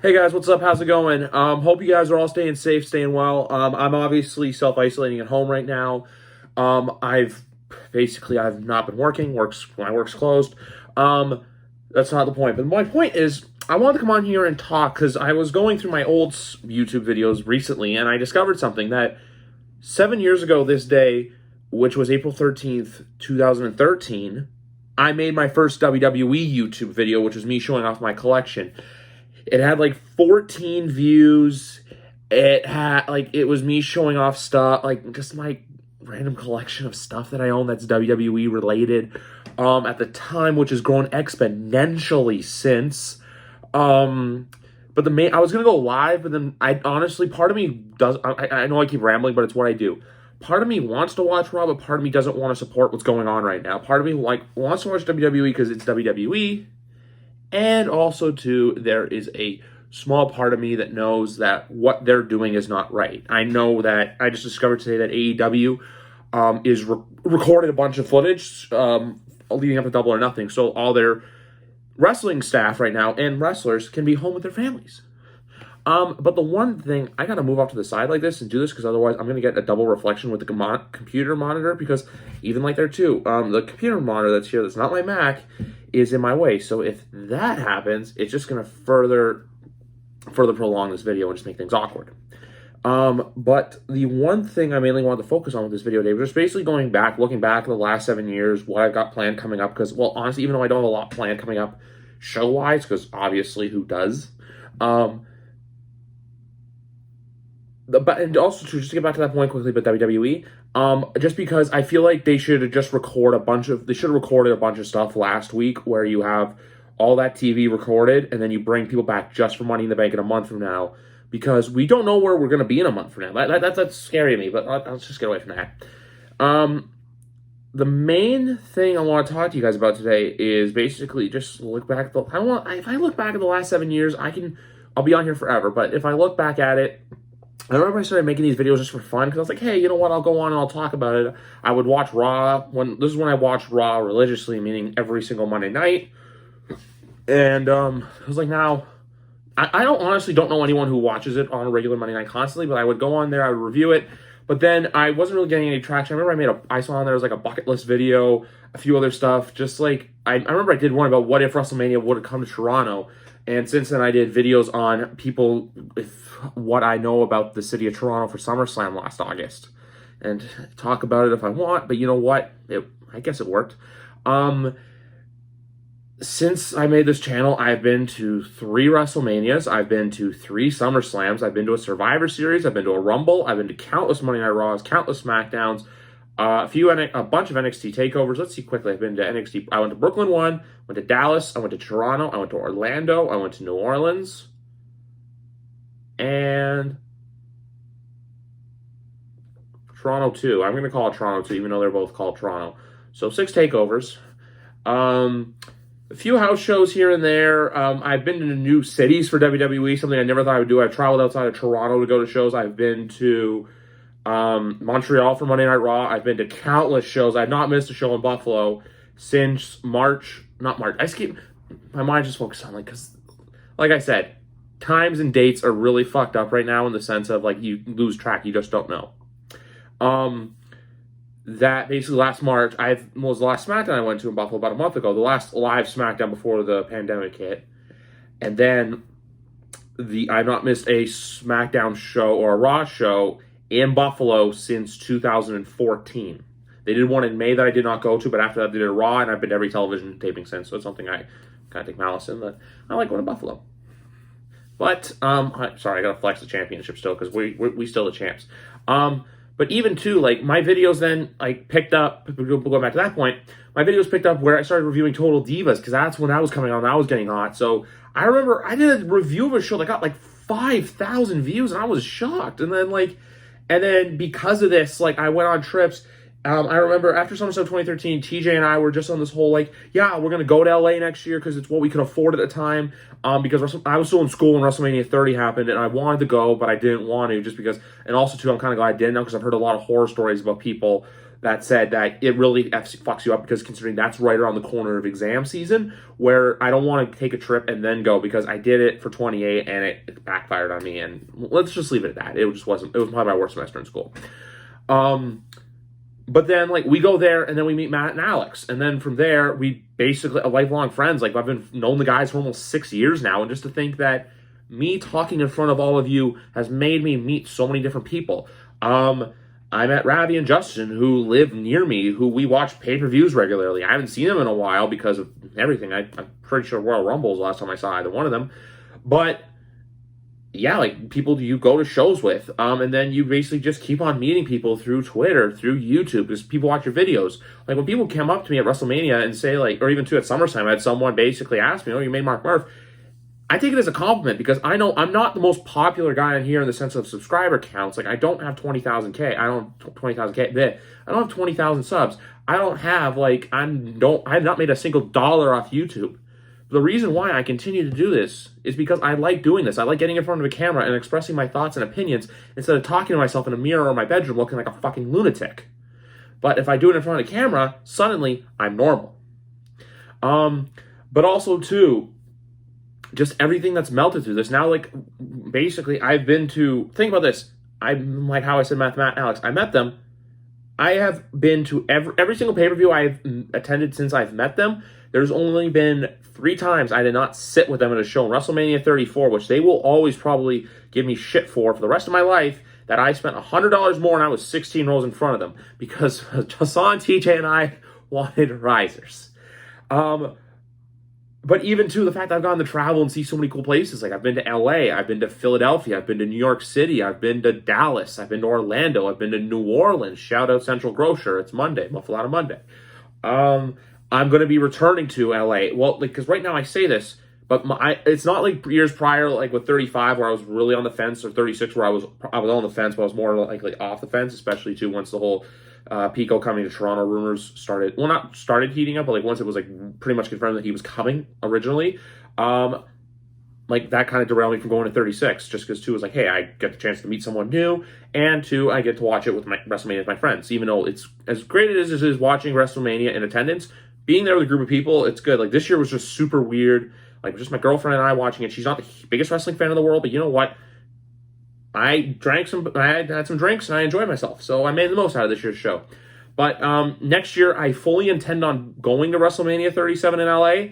Hey guys, what's up? How's it going? Hope you guys are all staying safe, staying well. I'm obviously self-isolating at home right now. I've not been working. My work's closed. Um, that's not the point. But my point is, I wanted to come on here and talk because I was going through my old YouTube videos recently, and I discovered something that 7 years ago this day, which was April 13th, 2013, I made my first WWE YouTube video, which was me showing off my collection. It had like 14 views. It was me showing off stuff, like just my random collection of stuff that I own that's WWE related. At the time, which has grown exponentially since. I was gonna go live, but then I honestly, part of me does. I know I keep rambling, but it's what I do. Part of me wants to watch Raw, but part of me doesn't want to support what's going on right now. Part of me wants to watch WWE because it's WWE. And also, too, there is a small part of me that knows that what they're doing is not right. I know that I just discovered today that AEW is recorded a bunch of footage leading up to Double or Nothing. So all their wrestling staff right now and wrestlers can be home with their families. But the one thing, I gotta move off to the side like this and do this because otherwise I'm gonna get a double reflection with the computer monitor because even like there too, the computer monitor that's here, that's not my Mac, is in my way. So if that happens, it's just gonna further prolong this video and just make things awkward. But the one thing I mainly wanted to focus on with this video today was just basically looking back at the last 7 years, what I've got planned coming up. Because, well, honestly, even though I don't have a lot planned coming up show-wise, because obviously who does? And also just to get back to that point quickly, but WWE, just because I feel like they should have just recorded a bunch of stuff last week where you have all that TV recorded and then you bring people back just for Money in the Bank in a month from now, because we don't know where we're going to be in a month from now. That's scary to me, but let's just get away from that. The main thing I want to talk to you guys about today is basically just look back. If I look back at the last 7 years, I'll be on here forever. But if I look back at it, I remember I started making these videos just for fun because I was like, hey, you know what? I'll go on and I'll talk about it. I would watch Raw. This is when I watched Raw religiously, meaning every single Monday night. And I was like, now, I honestly don't know anyone who watches it on a regular Monday night constantly, but I would go on there, I would review it. But then I wasn't really getting any traction. I remember I saw on there was like a bucket list video, a few other stuff. Just like, I remember I did one about what if WrestleMania would have come to Toronto. And since then, I did videos on what I know about the city of Toronto for SummerSlam last August. And talk about it if I want, but you know what? I guess it worked. Since I made this channel, I've been to 3 WrestleManias, I've been to 3 SummerSlams, I've been to a Survivor Series, I've been to a Rumble, I've been to countless Monday Night Raws, countless SmackDowns, a bunch of NXT takeovers. Let's see quickly. I've been to NXT. I went to Brooklyn 1, went to Dallas, I went to Toronto, I went to Orlando, I went to New Orleans, and Toronto 2. I'm going to call it Toronto 2, even though they're both called Toronto. So 6 takeovers. A few house shows here and there. I've been to new cities for WWE, something I never thought I would do. I've traveled outside of Toronto to go to shows. I've been to Montreal for Monday Night Raw. I've been to countless shows. I've not missed a show in Buffalo since March. Not March. My mind just focused on because, like I said, times and dates are really fucked up right now in the sense of like you lose track. You just don't know. That basically last March, was the last SmackDown I went to in Buffalo about a month ago. The last live SmackDown before the pandemic hit. And then I've not missed a SmackDown show or a Raw show in Buffalo since 2014. They did one in May that I did not go to, but after that they did a Raw, and I've been to every television taping since. So it's something I kind of take malice in, that I like going to Buffalo. But, sorry, I gotta flex the championship still, because we still the champs. But even too, like, my videos then, like, picked up, going back to that point, my videos picked up where I started reviewing Total Divas, because that's when that was coming on, and I was getting hot. So I remember I did a review of a show that got, like, 5,000 views, and I was shocked. And then because of this, like, I went on trips. I remember after SummerSlam 2013, TJ and I were just on this whole, like, yeah, we're going to go to LA next year because it's what we could afford at the time. Because I was still in school when WrestleMania 30 happened, and I wanted to go, but I didn't want to just because, and also, too, I'm kind of glad I didn't know because I've heard a lot of horror stories about people that said that it really fucks you up, because considering that's right around the corner of exam season, where I don't want to take a trip and then go, because I did it for 28 and it backfired on me. And let's just leave it at that. It just wasn't. It was probably my worst semester in school. But then, like, we go there, and then we meet Matt and Alex. And then from there, we basically are lifelong friends. Like, I've been known the guys for almost 6 years now. And just to think that me talking in front of all of you has made me meet so many different people. I met Ravi and Justin, who live near me, who we watch pay-per-views regularly. I haven't seen them in a while because of everything. I'm pretty sure Royal Rumble was the last time I saw either one of them. But yeah, like, people you go to shows with, and then you basically just keep on meeting people through Twitter, through YouTube, because people watch your videos. Like, when people come up to me at WrestleMania and say, like, or even too at SummerSlam, I had someone basically ask me, "Oh, you made Mark Murph." I take it as a compliment, because I know I'm not the most popular guy in here in the sense of subscriber counts. Like, I don't have 20,000K. I don't have 20,000K. I don't have 20,000 subs. I don't have, like, I have not made a single dollar off YouTube. The reason why I continue to do this is because I like doing this. I like getting in front of a camera and expressing my thoughts and opinions instead of talking to myself in a mirror or my bedroom looking like a fucking lunatic. But if I do it in front of the camera, suddenly I'm normal. But also, too, just everything that's melted through this. Now, like, basically, I've been to, think about this. I'm like how I said Matt and Alex. I met them. I have been to every single pay-per-view I've attended since I've met them. There's only been 3 times I did not sit with them at a show. In WrestleMania 34, which they will always probably give me shit for the rest of my life, that I spent $100 more and I was 16 rows in front of them, because Hassan, TJ, and I wanted risers. But even to the fact that I've gotten to travel and see so many cool places. Like, I've been to LA, I've been to Philadelphia, I've been to New York City, I've been to Dallas, I've been to Orlando, I've been to New Orleans. Shout out Central Grocer. It's Monday, Muffalata Monday. I'm going to be returning to LA. Well, like, because right now I say this, but it's not like years prior, like with 35, where I was really on the fence, or 36, where I was on the fence, but I was more like off the fence, especially too once the whole Pico coming to Toronto rumors started. Well, not started heating up, but like once it was like pretty much confirmed that he was coming originally. Like, that kind of derailed me from going to 36, just because, 2, was like, hey, I get the chance to meet someone new, and 2, I get to watch it with my WrestleMania with my friends. Even though it's as great as it is watching WrestleMania in attendance, being there with a group of people, it's good. Like, this year was just super weird. Like, just my girlfriend and I watching it. She's not the biggest wrestling fan in the world, but you know what? I had some drinks, and I enjoyed myself. So I made the most out of this year's show. But next year, I fully intend on going to WrestleMania 37 in LA.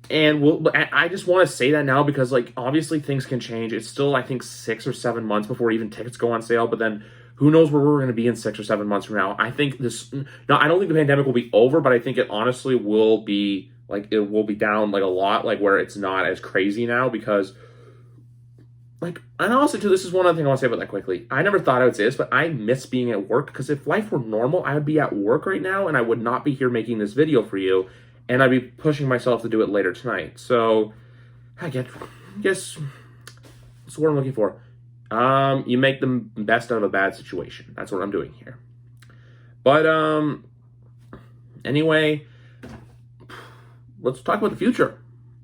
And I just want to say that now, because, like, obviously things can change. It's still, I think, 6 or 7 months before even tickets go on sale. But then who knows where we're going to be in 6 or 7 months from now. I think I don't think the pandemic will be over, but I think it honestly will be, like, it will be down, like, a lot, like, where it's not as crazy now, because, like, and honestly, too, this is one other thing I want to say about that quickly. I never thought I would say this, but I miss being at work, because if life were normal, I would be at work right now, and I would not be here making this video for you, and I'd be pushing myself to do it later tonight. So, I guess that's what I'm looking for. You make the best out of a bad situation. That's what I'm doing here. But, anyway, let's talk about the future.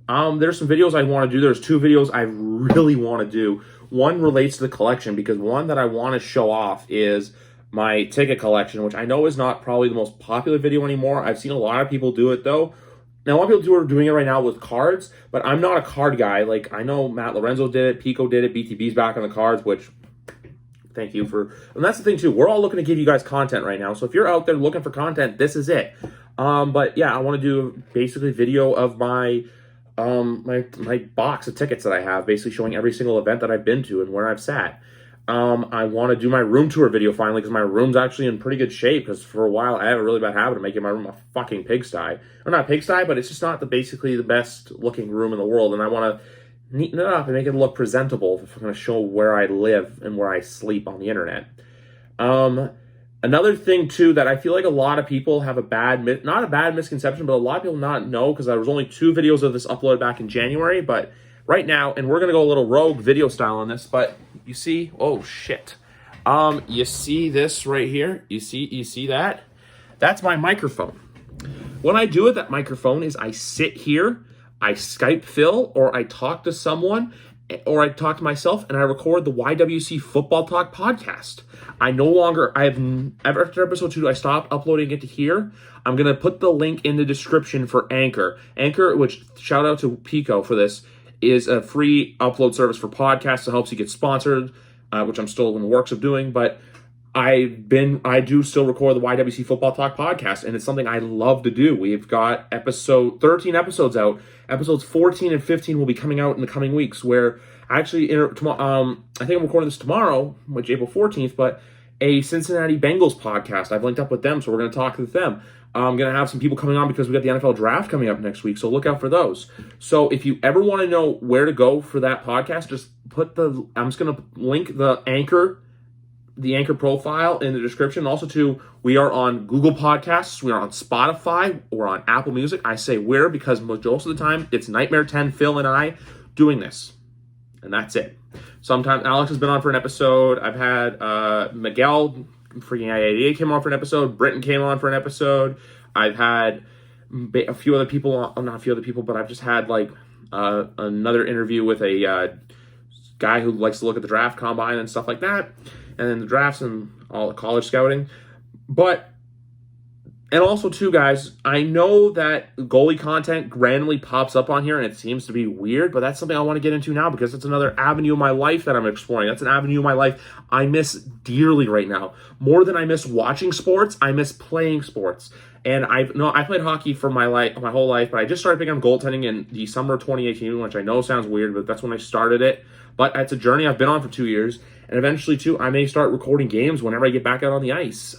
There's some videos I want to do. There's 2 videos I really want to do. One relates to the collection, because one that I want to show off is my ticket collection, which I know is not probably the most popular video anymore. I've seen a lot of people do it, though. Now, a lot of people are doing it right now with cards, but I'm not a card guy. Like, I know Matt Lorenzo did it, Pico did it, BTB's back on the cards, which, thank you for... And that's the thing, too. We're all looking to give you guys content right now. So if you're out there looking for content, this is it. But, yeah, I want to do basically a video of my box of tickets that I have, basically showing every single event that I've been to and where I've sat. I want to do my room tour video finally, because my room's actually in pretty good shape, because for a while I have a really bad habit of making my room a fucking pigsty. Or not pigsty, but it's just not basically the best looking room in the world, and I want to neaten it up and make it look presentable if I'm going to show where I live and where I sleep on the internet. Another thing, too, that I feel like a lot of people have not a bad misconception, but a lot of people not know, because there was only 2 videos of this uploaded back in January, but right now, and we're going to go a little rogue video style on this, but you see, oh shit. You see this right here? You see that? That's my microphone. What I do with that microphone is I sit here, I Skype Phil, or I talk to someone, or I talk to myself and I record the YWC Football Talk podcast. After episode 2, I stopped uploading it to here. I'm going to put the link in the description for Anchor. Anchor, which shout out to Pico for this, is a free upload service for podcasts that helps you get sponsored, which I'm still in the works of doing, but I do still record the YWC Football Talk podcast, and it's something I love to do. We've got 13 episodes out. Episodes 14 and 15 will be coming out in the coming weeks, where actually, I think I'm recording this tomorrow, which April 14th, but a Cincinnati Bengals podcast. I've linked up with them, so we're going to talk with them. I'm going to have some people coming on because we got the NFL draft coming up next week, so look out for those. So if you ever want to know where to go for that podcast, just I'm just going to link the Anchor profile in the description. Also, too, we are on Google Podcasts, we are on Spotify, we're on Apple Music. I say we're because most of the time it's Nightmare 10, Phil, and I doing this. And that's it. Sometimes Alex has been on for an episode. I've had Miguel, freaking I-88, came on for an episode. Britton came on for an episode. I've had a few other people on, not a few other people, but I've just had like another interview with a guy who likes to look at the draft combine and stuff like that. And then the drafts and all the college scouting. And also, too, guys, I know that goalie content randomly pops up on here and it seems to be weird, but that's something I want to get into now because it's another avenue of my life that I'm exploring. That's an avenue of my life I miss dearly right now. More than I miss watching sports, I miss playing sports. And I played hockey for my whole life, but I just started picking up goaltending in the summer of 2018, which I know sounds weird, but that's when I started it. But it's a journey I've been on for 2 years, and eventually, too, I may start recording games whenever I get back out on the ice.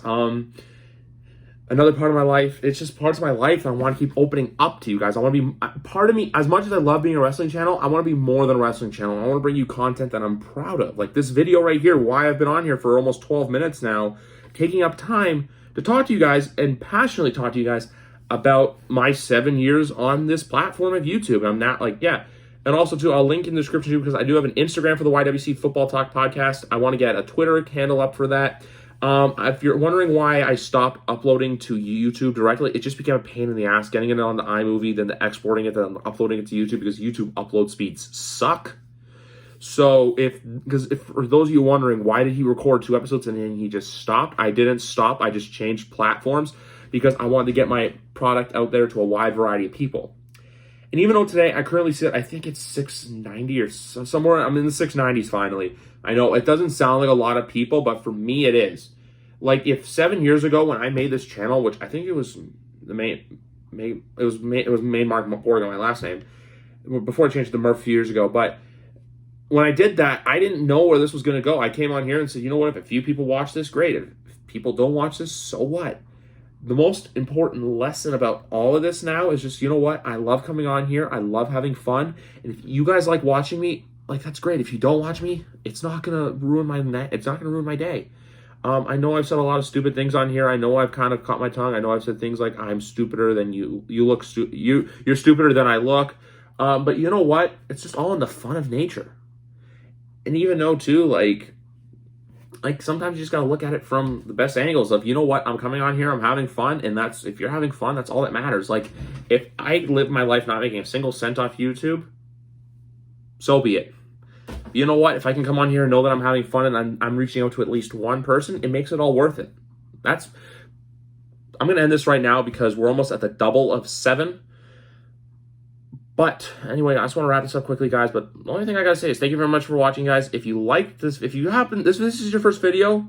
Another part of my life, it's just parts of my life that I want to keep opening up to you guys. I want to be, part of me, as much as I love being a wrestling channel, I want to be more than a wrestling channel. I want to bring you content that I'm proud of. Like this video right here, why I've been on here for almost 12 minutes now, taking up time to talk to you guys and passionately talk to you guys about my 7 years on this platform of YouTube. I'm not like, yeah. And also, too, I'll link in the description, too, because I do have an Instagram for the YWC Football Talk podcast. I want to get a Twitter handle up for that. If you're wondering why I stopped uploading to YouTube directly, it just became a pain in the ass getting it on the iMovie, then exporting it, then uploading it to YouTube because YouTube upload speeds suck. So if for those of you wondering why did he record 2 episodes and then he just stopped, I didn't stop. I just changed platforms because I wanted to get my product out there to a wide variety of people. And even though today I currently sit, I think it's 690 or somewhere, I'm in the 690s finally. I know it doesn't sound like a lot of people, but for me it is. Like if 7 years ago when I made this channel, which I think it was Mark Morgan, my last name, before I changed to Murph a few years ago. But when I did that, I didn't know where this was going to go. I came on here and said, you know what? If a few people watch this, great. If people don't watch this, so what? The most important lesson about all of this now is just, you know what? I love coming on here. I love having fun. And if you guys like watching me, like that's great. If you don't watch me, it's not going to ruin my day. I know I've said a lot of stupid things on here. I know I've kind of caught my tongue. I know I've said things like I'm stupider than you. You're stupider than I look. But you know what? It's just all in the fun of nature. And even though too, like sometimes you just gotta look at it from the best angles of, you know what, I'm coming on here, I'm having fun, and if you're having fun, that's all that matters. Like, if I live my life not making a single cent off YouTube, so be it. You know what, if I can come on here and know that I'm having fun and I'm reaching out to at least one person, it makes it all worth it. I'm gonna end this right now because we're almost at the double of 7. But anyway, I just want to wrap this up quickly, guys. But the only thing I gotta say is thank you very much for watching, guys. If you liked this, if you happen, this is your first video,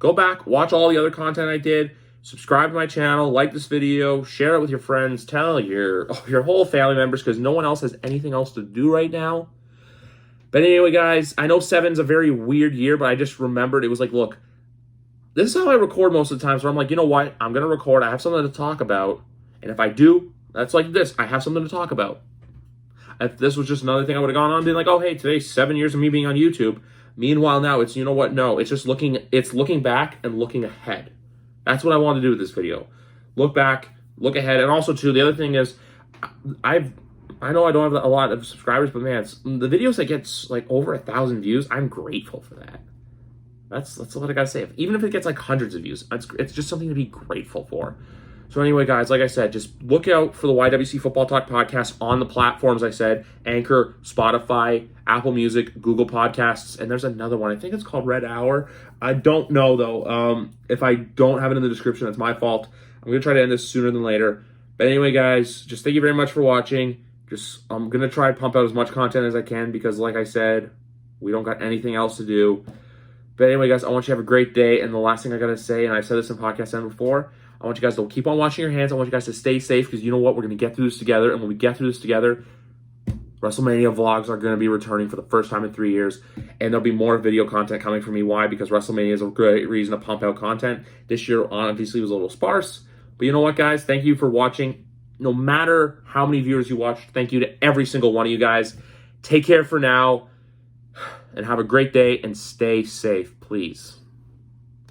go back, watch all the other content I did, subscribe to my channel, like this video, share it with your friends, tell your whole family members because no one else has anything else to do right now. But anyway, guys, I know 7's a very weird year, but I just remembered it was like, look, this is how I record most of the time. So I'm like, you know what? I'm gonna record. I have something to talk about, and if I do. That's like this. I have something to talk about. If this was just another thing, I would have gone on and been like, oh, hey, today's 7 years of me being on YouTube. Meanwhile, now it's, you know what? No, it's looking back and looking ahead. That's what I want to do with this video. Look back, look ahead. And also, too, the other thing is, I know I don't have a lot of subscribers, but man, the videos that gets like over 1,000 views, I'm grateful for that. That's what I gotta say. Even if it gets like hundreds of views, it's just something to be grateful for. So anyway, guys, like I said, just look out for the YWC Football Talk podcast on the platforms I said: Anchor, Spotify, Apple Music, Google Podcasts, and there's another one. I think it's called Red Hour. I don't know, though. If I don't have it in the description, that's my fault. I'm going to try to end this sooner than later. But anyway, guys, just thank you very much for watching. I'm going to try to pump out as much content as I can because, like I said, we don't got anything else to do. But anyway, guys, I want you to have a great day. And the last thing I got to say, and I said this in podcast end before, I want you guys to keep on washing your hands. I want you guys to stay safe because you know what? We're going to get through this together. And when we get through this together, WrestleMania vlogs are going to be returning for the first time in 3 years. And there'll be more video content coming from me. Why? Because WrestleMania is a great reason to pump out content. This year, obviously, was a little sparse. But you know what, guys? Thank you for watching. No matter how many viewers you watched, thank you to every single one of you guys. Take care for now. And have a great day and stay safe, please.